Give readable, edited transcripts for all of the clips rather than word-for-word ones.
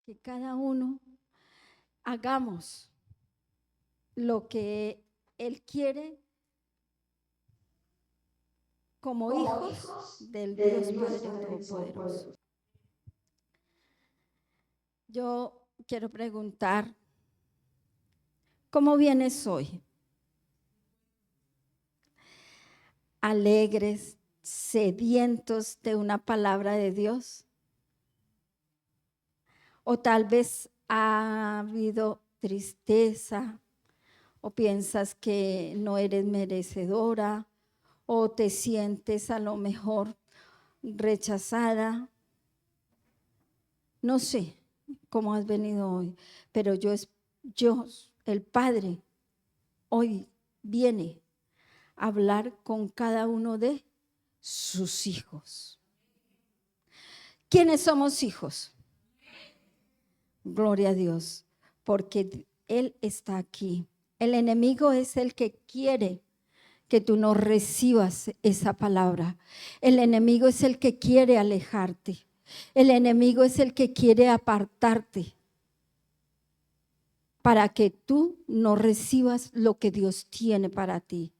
que cada uno hagamos lo que Él quiere como hijos del Dios Padre Todopoderoso. Yo quiero preguntar, ¿cómo vienes hoy? ¿Alegres, sedientos de una palabra de Dios? ¿O tal vez ha habido tristeza? ¿O piensas que no eres merecedora? ¿O te sientes a lo mejor rechazada? No sé cómo has venido hoy, pero yo, el Padre, hoy viene a hablar con cada uno de sus hijos. ¿Quiénes somos hijos? Gloria a Dios, porque Él está aquí. El enemigo es el que quiere que tú no recibas esa palabra. El enemigo es el que quiere alejarte. El enemigo es el que quiere apartarte para que tú no recibas lo que Dios tiene para ti.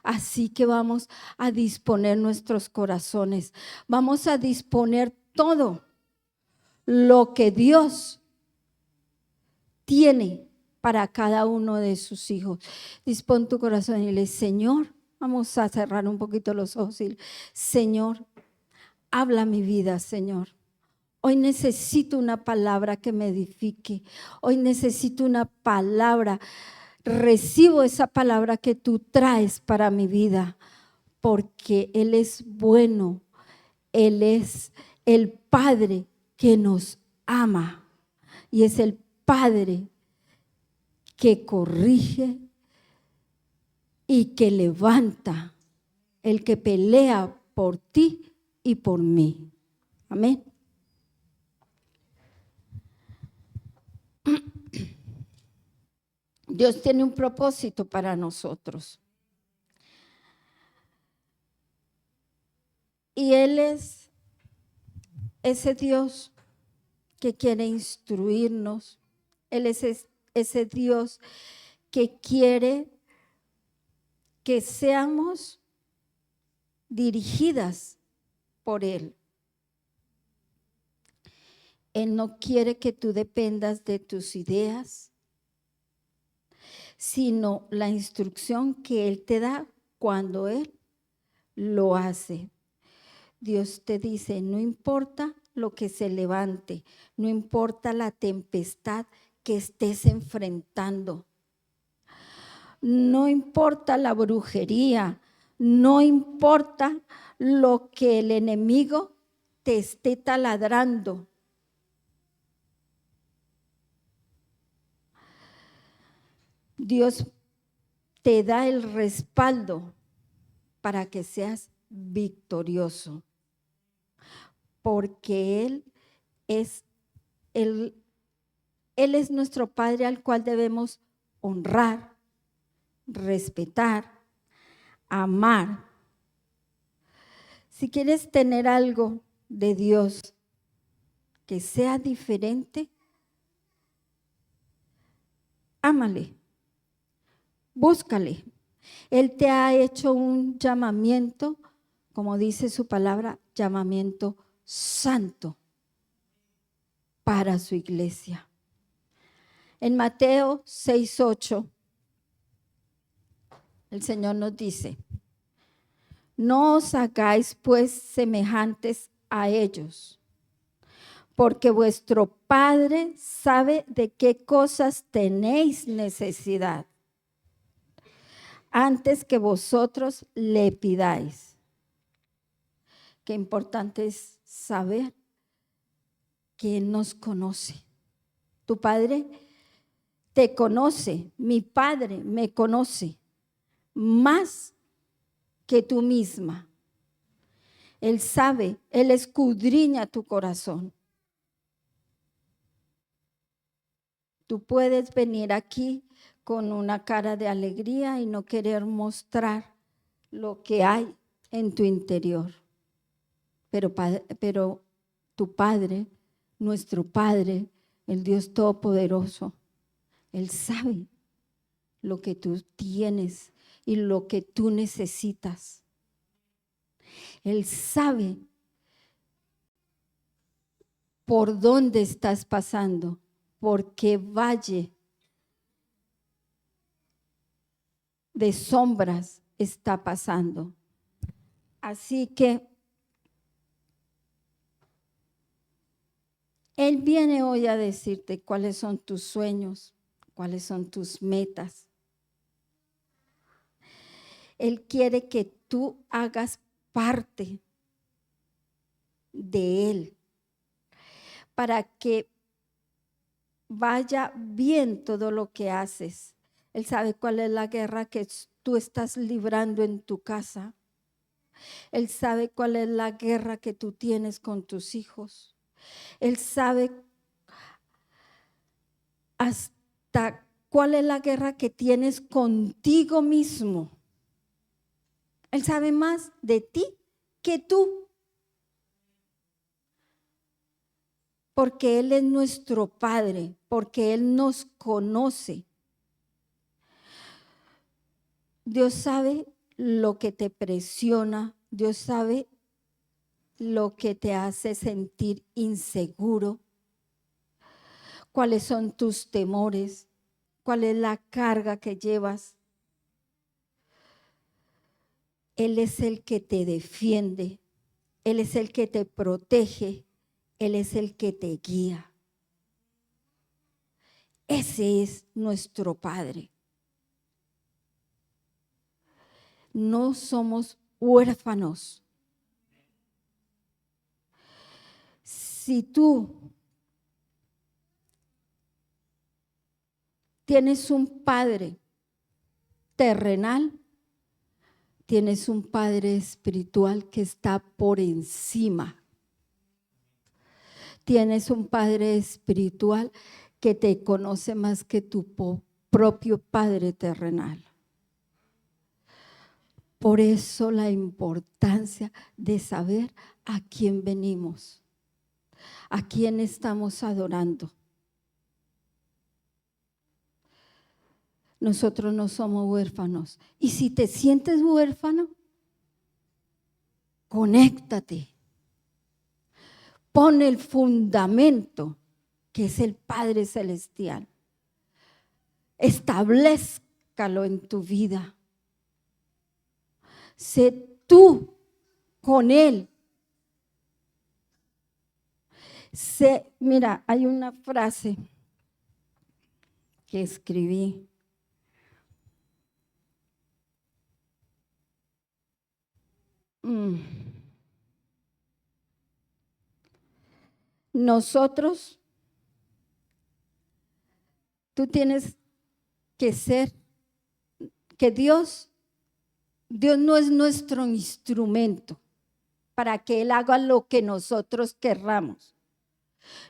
Así que vamos a disponer nuestros corazones. Vamos a disponer todo lo que Dios tiene para cada uno de sus hijos. Dispón tu corazón y dile: Señor, vamos a cerrar un poquito los ojos y Señor, habla mi vida, Señor. Hoy necesito una palabra que me edifique. Hoy necesito una palabra. Recibo esa palabra que tú traes para mi vida, porque Él es bueno. Él es el Padre que nos ama y es el Padre que corrige y que levanta, el que pelea por ti y por mí. Amén. Dios tiene un propósito para nosotros. Y Él es ese Dios que quiere instruirnos. Él es ese Dios que quiere que seamos dirigidas por Él. Él no quiere que tú dependas de tus ideas, sino la instrucción que Él te da cuando Él lo hace. Dios te dice: no importa lo que se levante, no importa la tempestad que estés enfrentando, no importa la brujería, no importa lo que el enemigo te esté taladrando. Dios te da el respaldo para que seas victorioso, porque Él es nuestro Padre al cual debemos honrar, respetar, amar. Si quieres tener algo de Dios que sea diferente, ámale, búscale. Él te ha hecho un llamamiento, como dice su palabra, llamamiento santo para su iglesia. En Mateo 6:8, el Señor nos dice: no os hagáis pues semejantes a ellos, porque vuestro Padre sabe de qué cosas tenéis necesidad antes que vosotros le pidáis. Qué importante es saber que Él nos conoce. Tu Padre te conoce, mi Padre me conoce más que tú misma. Él sabe, Él escudriña tu corazón. Tú puedes venir aquí con una cara de alegría y no querer mostrar lo que hay en tu interior. Pero tu Padre, nuestro Padre, el Dios Todopoderoso, Él sabe lo que tú tienes y lo que tú necesitas. Él sabe por dónde estás pasando, por qué valle de sombras está pasando. Así que Él viene hoy a decirte cuáles son tus sueños, cuáles son tus metas. Él quiere que tú hagas parte de Él para que vaya bien todo lo que haces. Él sabe cuál es la guerra que tú estás librando en tu casa. Él sabe cuál es la guerra que tú tienes con tus hijos. Él sabe hasta cuál es la guerra que tienes contigo mismo. Él sabe más de ti que tú. Porque Él es nuestro Padre, porque Él nos conoce. Dios sabe lo que te presiona, Dios sabe lo que te hace sentir inseguro, cuáles son tus temores, cuál es la carga que llevas. Él es el que te defiende, Él es el que te protege, Él es el que te guía. Ese es nuestro Padre. No somos huérfanos. Si tú tienes un padre terrenal, tienes un Padre espiritual que está por encima. Tienes un Padre espiritual que te conoce más que tu propio Padre terrenal. Por eso la importancia de saber a quién venimos, a quién estamos adorando. Nosotros no somos huérfanos. Y si te sientes huérfano, conéctate. Pon el fundamento que es el Padre Celestial. Establezcalo en tu vida. Sé tú con Él. Mira, hay una frase que escribí. Nosotros, tú tienes que ser, que Dios no es nuestro instrumento para que Él haga lo que nosotros querramos.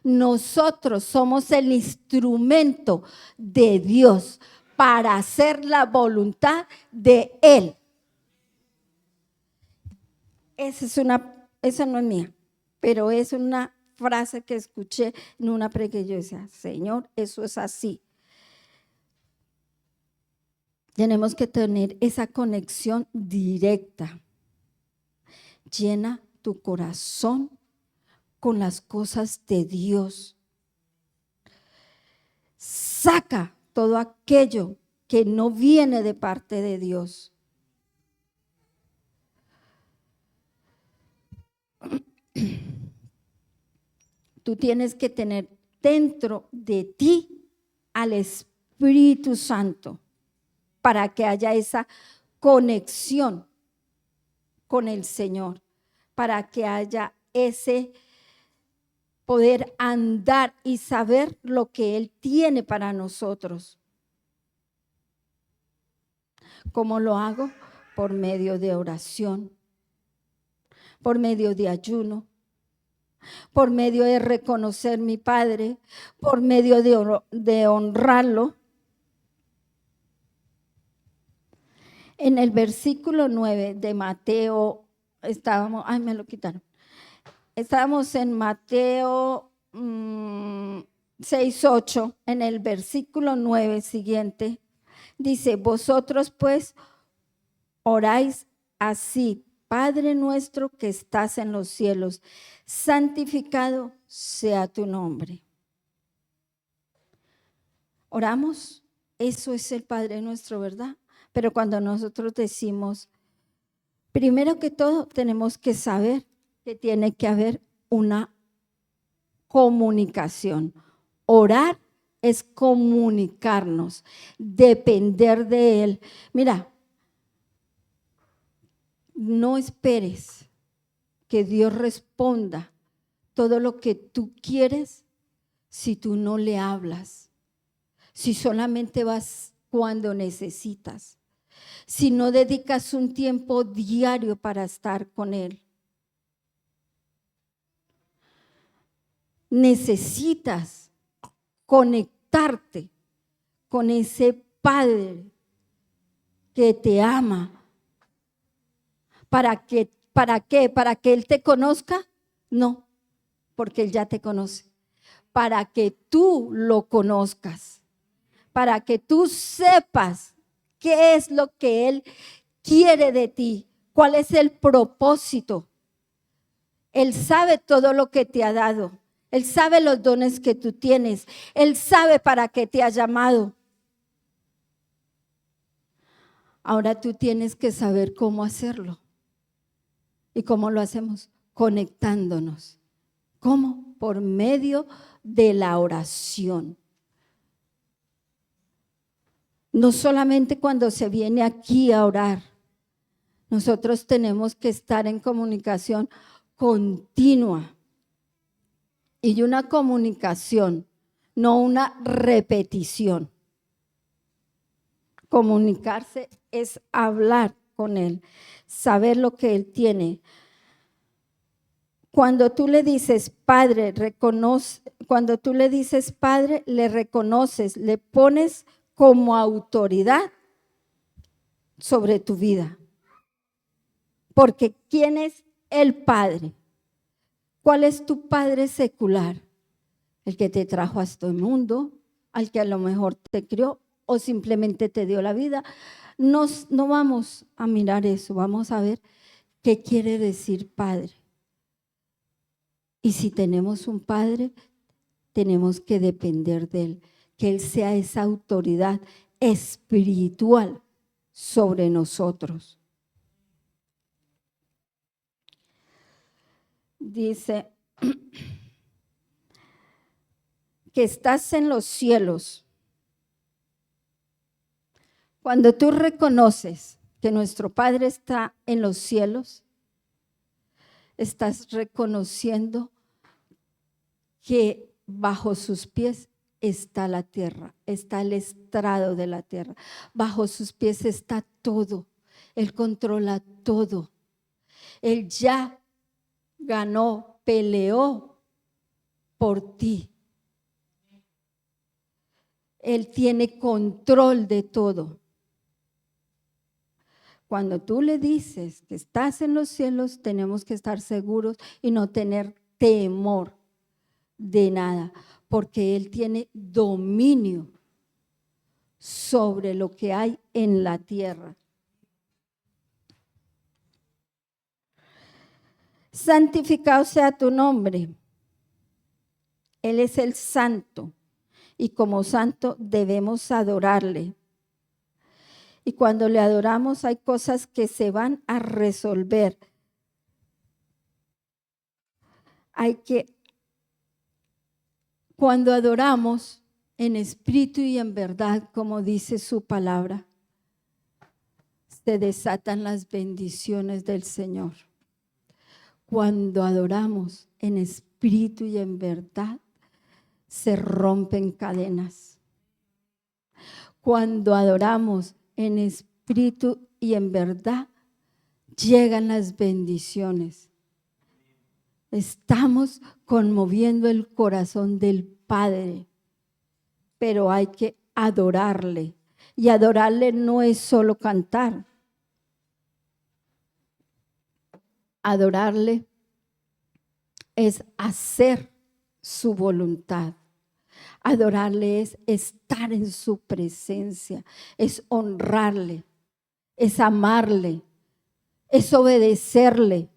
Nosotros somos el instrumento de Dios para hacer la voluntad de Él. Esa no es mía, pero es una frase que escuché en una predica y yo decía, Señor, eso es así. Tenemos que tener esa conexión directa. Llena tu corazón con las cosas de Dios. Saca todo aquello que no viene de parte de Dios. Tú tienes que tener dentro de ti al Espíritu Santo para que haya esa conexión con el Señor, para que haya ese poder andar y saber lo que Él tiene para nosotros. ¿Cómo lo hago? Por medio de oración, por medio de ayuno, por medio de reconocer mi Padre, por medio de honrarlo. En el versículo 9 de Mateo, me lo quitaron. Estábamos en Mateo 6:8, en el versículo 9 siguiente, dice, vosotros pues oráis así, Padre nuestro que estás en los cielos, santificado sea tu nombre. Oramos, eso es el Padre nuestro, ¿verdad? Pero cuando nosotros decimos, primero que todo tenemos que saber que tiene que haber una comunicación. Orar es comunicarnos, depender de Él. Mira, no esperes que Dios responda todo lo que tú quieres si tú no le hablas, si solamente vas cuando necesitas, si no dedicas un tiempo diario para estar con Él. Necesitas conectarte con ese Padre que te ama. ¿Para qué? ¿Para que Él te conozca? No, porque Él ya te conoce. Para que tú lo conozcas, para que tú sepas qué es lo que Él quiere de ti, cuál es el propósito. Él sabe todo lo que te ha dado. Él sabe los dones que tú tienes. Él sabe para qué te ha llamado. Ahora tú tienes que saber cómo hacerlo. ¿Y cómo lo hacemos? Conectándonos. ¿Cómo? Por medio de la oración. No solamente cuando se viene aquí a orar. Nosotros tenemos que estar en comunicación continua. Y una comunicación, no una repetición. Comunicarse es hablar con Él, saber lo que Él tiene. Cuando tú le dices Padre, cuando tú le dices Padre, le reconoces, le pones como autoridad sobre tu vida. Porque ¿quién es el Padre? ¿Cuál es tu Padre secular? El que te trajo a este mundo, al que a lo mejor te crió o simplemente te dio la vida. No vamos a mirar eso, vamos a ver qué quiere decir Padre. Y si tenemos un Padre, tenemos que depender de Él, que Él sea esa autoridad espiritual sobre nosotros. Dice que estás en los cielos. Cuando tú reconoces que nuestro Padre está en los cielos, estás reconociendo que bajo sus pies está la tierra, está el estrado de la tierra. Bajo sus pies está todo. Él controla todo. Él ya ganó, peleó por ti. Él tiene control de todo. Cuando tú le dices que estás en los cielos, tenemos que estar seguros y no tener temor de nada, porque Él tiene dominio sobre lo que hay en la tierra. Santificado sea tu nombre. Él es el santo y como santo debemos adorarle. Y cuando le adoramos hay cosas que se van a resolver. Cuando adoramos en espíritu y en verdad, como dice su palabra, se desatan las bendiciones del Señor. Cuando adoramos en espíritu y en verdad, se rompen cadenas. Cuando adoramos en espíritu y en verdad, llegan las bendiciones. Estamos conmoviendo el corazón del Padre, pero hay que adorarle. Y adorarle no es solo cantar. Adorarle es hacer su voluntad. Adorarle es estar en su presencia, es honrarle, es amarle, es obedecerle.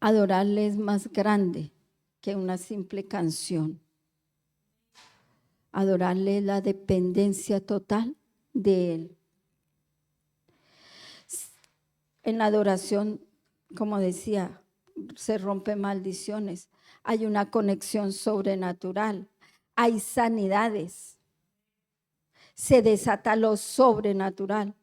Adorarle es más grande que una simple canción. Adorarle es la dependencia total de Él. En la adoración, como decía, se rompen maldiciones. Hay una conexión sobrenatural. Hay sanidades. Se desata lo sobrenatural.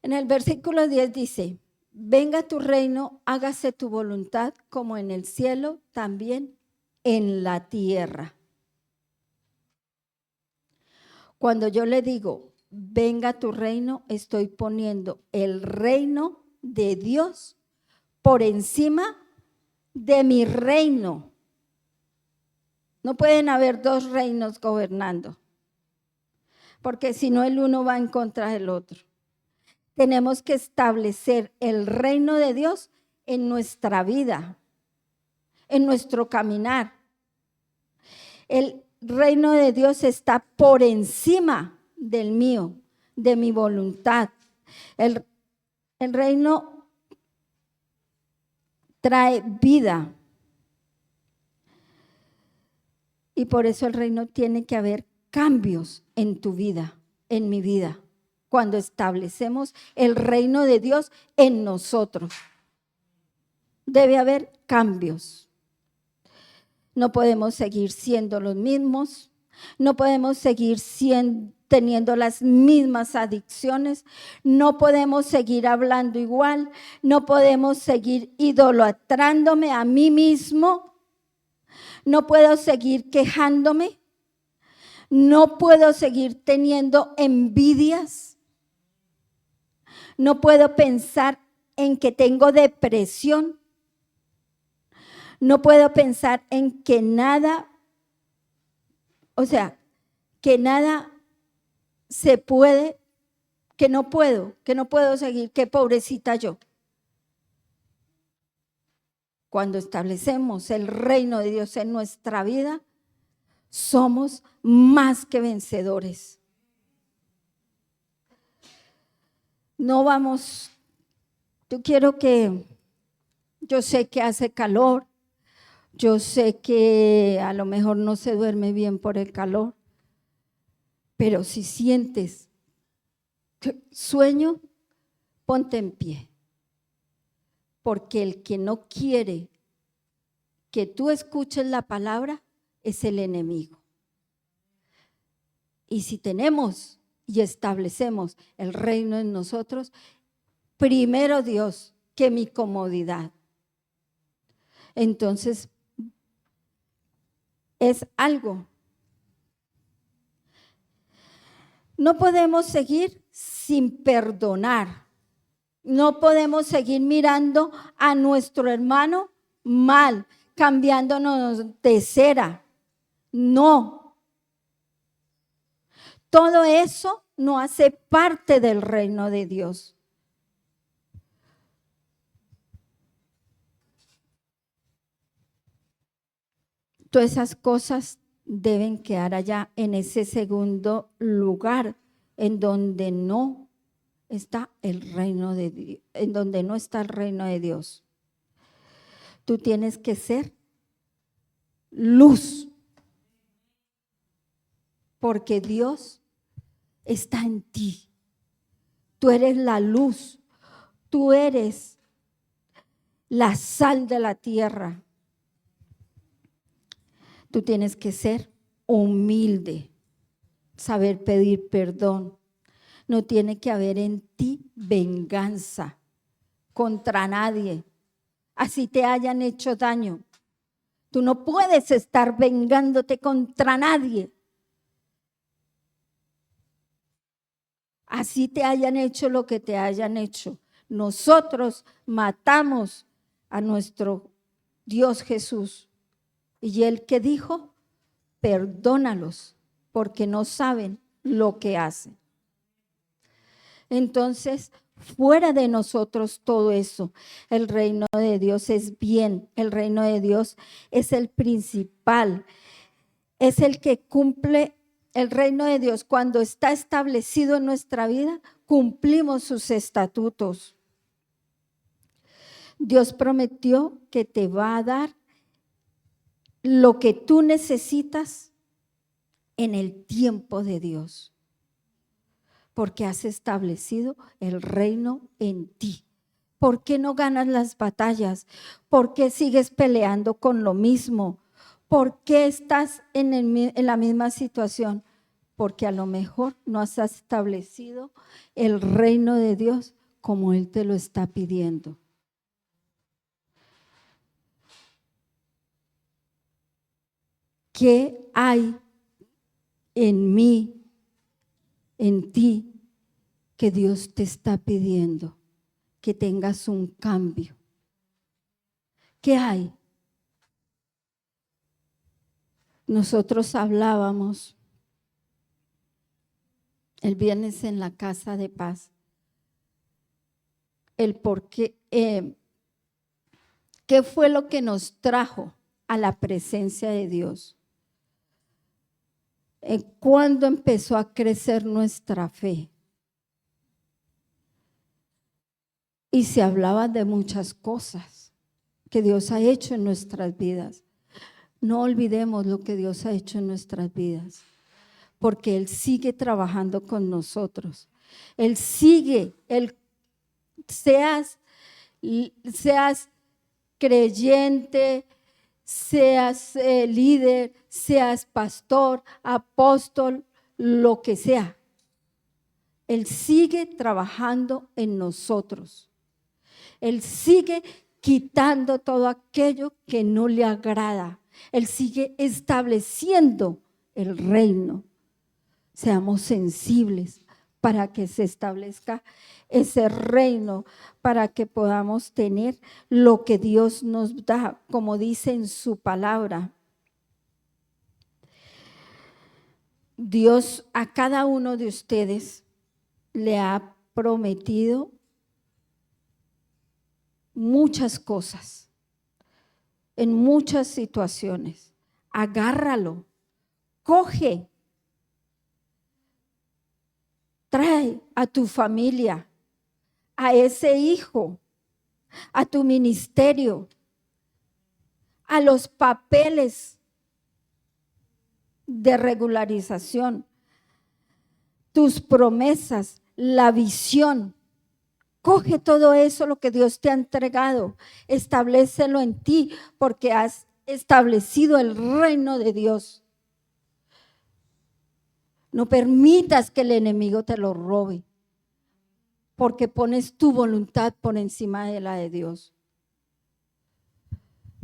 En el versículo 10 dice: venga tu reino, hágase tu voluntad como en el cielo, también en la tierra. Cuando yo le digo, venga tu reino, estoy poniendo el reino de Dios por encima de mi reino. No pueden haber dos reinos gobernando, porque si no el uno va en contra del otro. Tenemos que establecer el reino de Dios en nuestra vida, en nuestro caminar. El reino de Dios está por encima del mío, de mi voluntad. El reino trae vida. Y por eso el reino tiene que haber cambios en tu vida, en mi vida, cuando establecemos el reino de Dios en nosotros. Debe haber cambios. No podemos seguir siendo los mismos, no podemos seguir teniendo las mismas adicciones, no podemos seguir hablando igual, no podemos seguir idolatrándome a mí mismo, no puedo seguir quejándome, no puedo seguir teniendo envidias, no puedo pensar en que tengo depresión. No puedo pensar en que nada, que nada se puede, que no puedo seguir, que pobrecita yo. Cuando establecemos el reino de Dios en nuestra vida, somos más que vencedores. No vamos, yo sé que hace calor. Yo sé que a lo mejor no se duerme bien por el calor, pero si sientes sueño, ponte en pie, porque el que no quiere que tú escuches la palabra es el enemigo. Y si tenemos y establecemos el reino en nosotros, primero Dios que mi comodidad. Entonces, es algo. No podemos seguir sin perdonar. No podemos seguir mirando a nuestro hermano mal, cambiándonos de cera. No. Todo eso no hace parte del reino de Dios. Todas esas cosas deben quedar allá en ese segundo lugar en donde no está el reino de Dios, en donde no está el reino de Dios. Tú tienes que ser luz, porque Dios está en ti. Tú eres la luz, tú eres la sal de la tierra. Tú tienes que ser humilde, saber pedir perdón. No tiene que haber en ti venganza contra nadie, así te hayan hecho daño. Tú no puedes estar vengándote contra nadie, así te hayan hecho lo que te hayan hecho. Nosotros matamos a nuestro Dios Jesús. Y Él que dijo, perdónalos porque no saben lo que hacen. Entonces, fuera de nosotros todo eso. El reino de Dios es bien. El reino de Dios es el principal. Es el que cumple el reino de Dios. Cuando está establecido en nuestra vida, cumplimos sus estatutos. Dios prometió que te va a dar lo que tú necesitas en el tiempo de Dios, porque has establecido el reino en ti. ¿Por qué no ganas las batallas? ¿Por qué sigues peleando con lo mismo? ¿Por qué estás en la misma situación? Porque a lo mejor no has establecido el reino de Dios como Él te lo está pidiendo. ¿Qué hay en mí, en ti, que Dios te está pidiendo? Que tengas un cambio. ¿Qué hay? Nosotros hablábamos el viernes en la Casa de Paz el por qué, qué fue lo que nos trajo a la presencia de Dios. ¿Cuándo empezó a crecer nuestra fe? Y se hablaba de muchas cosas que Dios ha hecho en nuestras vidas. No olvidemos lo que Dios ha hecho en nuestras vidas, porque Él sigue trabajando con nosotros. Él sigue, seas creyente, seas líder, seas pastor, apóstol, lo que sea. Él sigue trabajando en nosotros. Él sigue quitando todo aquello que no le agrada. Él sigue estableciendo el reino. Seamos sensibles para que se establezca ese reino, para que podamos tener lo que Dios nos da, como dice en su palabra. Dios a cada uno de ustedes le ha prometido muchas cosas, en muchas situaciones. Agárralo, coge, trae a tu familia, a ese hijo, a tu ministerio, a los papeles de regularización, tus promesas, la visión. Coge todo eso, lo que Dios te ha entregado, establécelo en ti, porque has establecido el reino de Dios. No permitas que el enemigo te lo robe, porque pones tu voluntad por encima de la de Dios.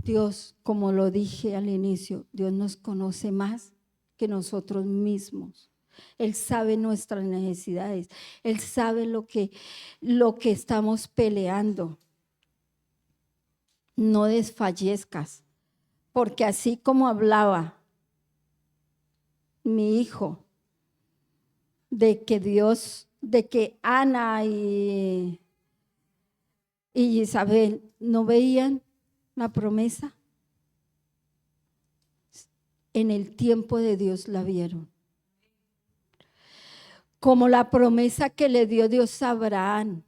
Dios, como lo dije al inicio, Dios nos conoce más que nosotros mismos. Él sabe nuestras necesidades. Él sabe lo que estamos peleando. No desfallezcas, porque así como hablaba mi hijo, de que Ana y Isabel no veían la promesa, en el tiempo de Dios la vieron. Como la promesa que le dio Dios a Abraham,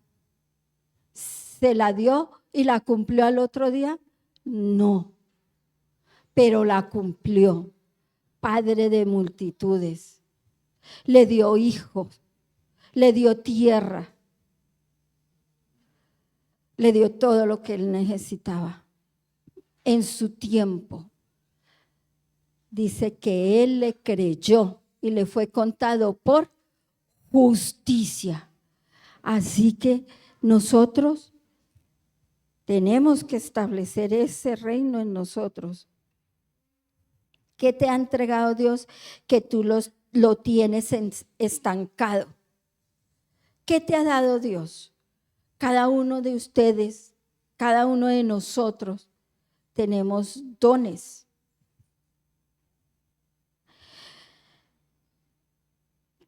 ¿se la dio y la cumplió al otro día? No, pero la cumplió. Padre de multitudes, le dio hijos, le dio tierra, le dio todo lo que él necesitaba en su tiempo. Dice que él le creyó y le fue contado por justicia. Así que nosotros tenemos que establecer ese reino en nosotros. ¿Qué te ha entregado Dios que tú lo tienes estancado? ¿Qué te ha dado Dios? Cada uno de ustedes, cada uno de nosotros tenemos dones.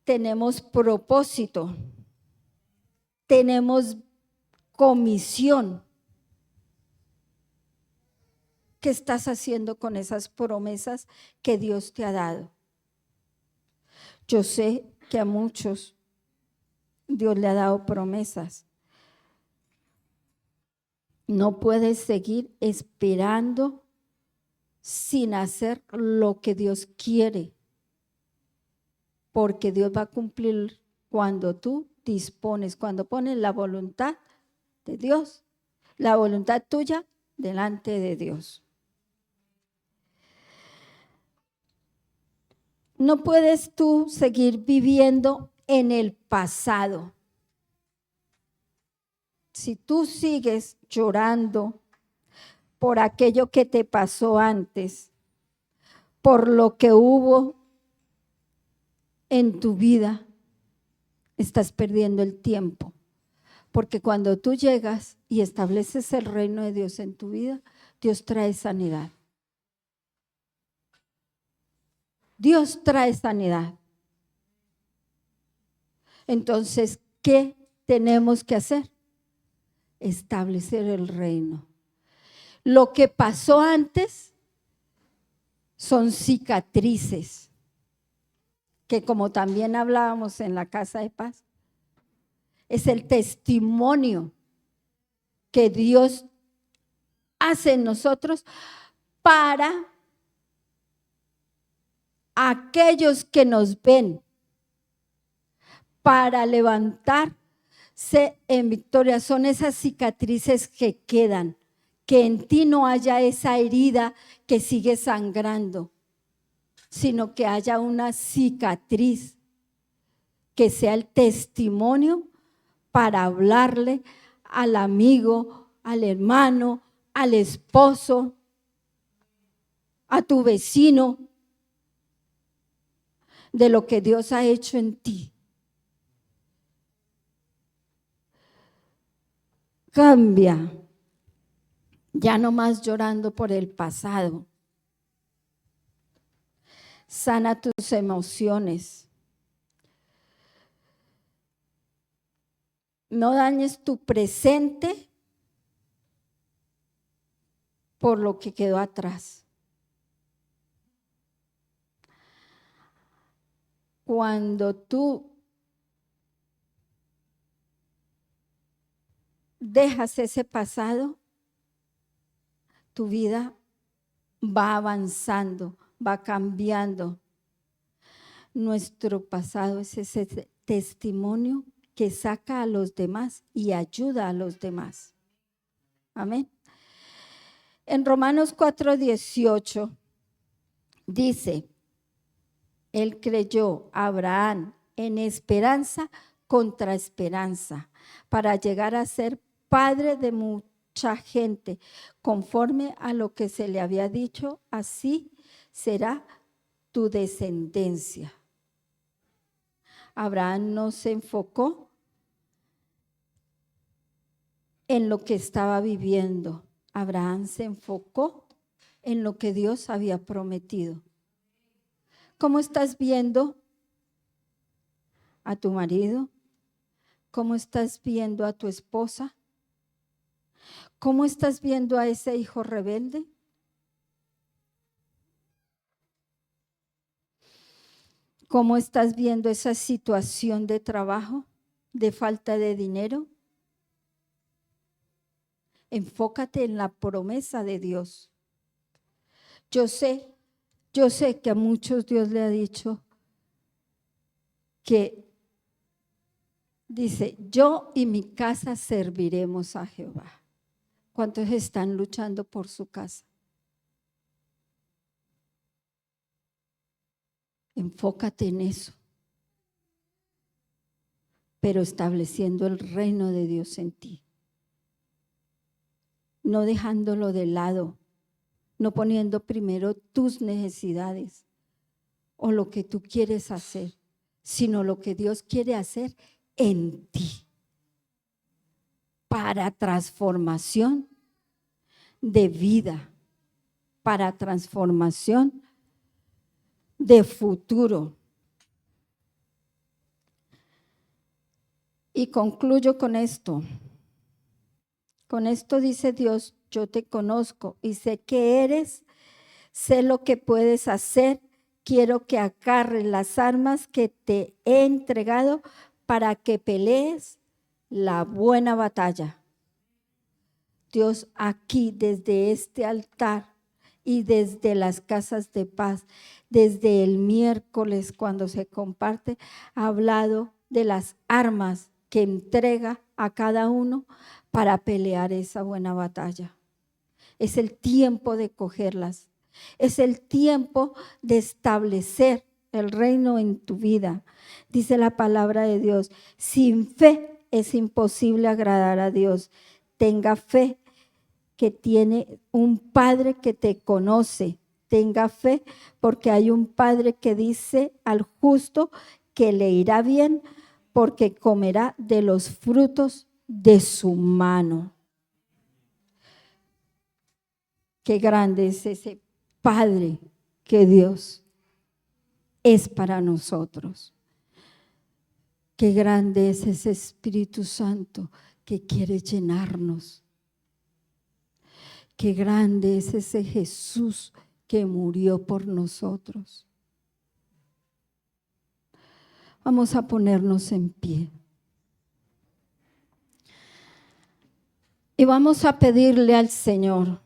Tenemos propósito. tenemos comisión. ¿Qué estás haciendo con esas promesas que Dios te ha dado? Yo sé que a muchos Dios le ha dado promesas. No puedes seguir esperando sin hacer lo que Dios quiere, porque Dios va a cumplir cuando tú dispones, cuando pones la voluntad de Dios, la voluntad tuya delante de Dios. No puedes tú seguir viviendo en el pasado. Si tú sigues llorando por aquello que te pasó antes, por lo que hubo en tu vida, estás perdiendo el tiempo. Porque cuando tú llegas y estableces el reino de Dios en tu vida, Dios trae sanidad. Dios trae sanidad. Entonces, ¿qué tenemos que hacer? Establecer el reino. Lo que pasó antes son cicatrices, que como también hablábamos en la Casa de Paz, es el testimonio que Dios hace en nosotros para aquellos que nos ven, para levantarse en victoria. Son esas cicatrices que quedan, que en ti no haya esa herida que sigue sangrando, sino que haya una cicatriz que sea el testimonio para hablarle al amigo, al hermano, al esposo, a tu vecino, de lo que Dios ha hecho en ti. Cambia, ya no más llorando por el pasado. Sana tus emociones. No dañes tu presente por lo que quedó atrás. Cuando tú dejas ese pasado, tu vida va avanzando, va cambiando. Nuestro pasado es ese testimonio que saca a los demás y ayuda a los demás. Amén. En Romanos 4:18 dice, él creyó, Abraham, en esperanza contra esperanza, para llegar a ser padre de mucha gente, conforme a lo que se le había dicho, así será tu descendencia. Abraham no se enfocó en lo que estaba viviendo. Abraham se enfocó en lo que Dios había prometido. ¿Cómo estás viendo a tu marido? ¿Cómo estás viendo a tu esposa? ¿Cómo estás viendo a ese hijo rebelde? ¿Cómo estás viendo esa situación de trabajo, de falta de dinero? Enfócate en la promesa de Dios. Yo sé que a muchos Dios le ha dicho que dice, yo y mi casa serviremos a Jehová. ¿Cuántos están luchando por su casa? Enfócate en eso, pero estableciendo el reino de Dios en ti. No dejándolo de lado, no poniendo primero tus necesidades o lo que tú quieres hacer, sino lo que Dios quiere hacer en ti para transformación de vida, para transformación de futuro. Y concluyo con esto. Con esto dice Dios, yo te conozco y sé que eres, sé lo que puedes hacer. Quiero que agarres las armas que te he entregado para que pelees la buena batalla. Dios, aquí desde este altar y desde las casas de paz, desde el miércoles cuando se comparte, ha hablado de las armas que entrega a cada uno para pelear esa buena batalla. Es el tiempo de cogerlas. Es el tiempo de establecer el reino en tu vida. Dice la palabra de Dios, sin fe es imposible agradar a Dios. Tenga fe que tiene un Padre que te conoce. Tenga fe porque hay un Padre que dice al justo que le irá bien porque comerá de los frutos de su mano. Qué grande es ese Padre que Dios es para nosotros. Qué grande es ese Espíritu Santo que quiere llenarnos. Qué grande es ese Jesús que murió por nosotros. Vamos a ponernos en pie. Y vamos a pedirle al Señor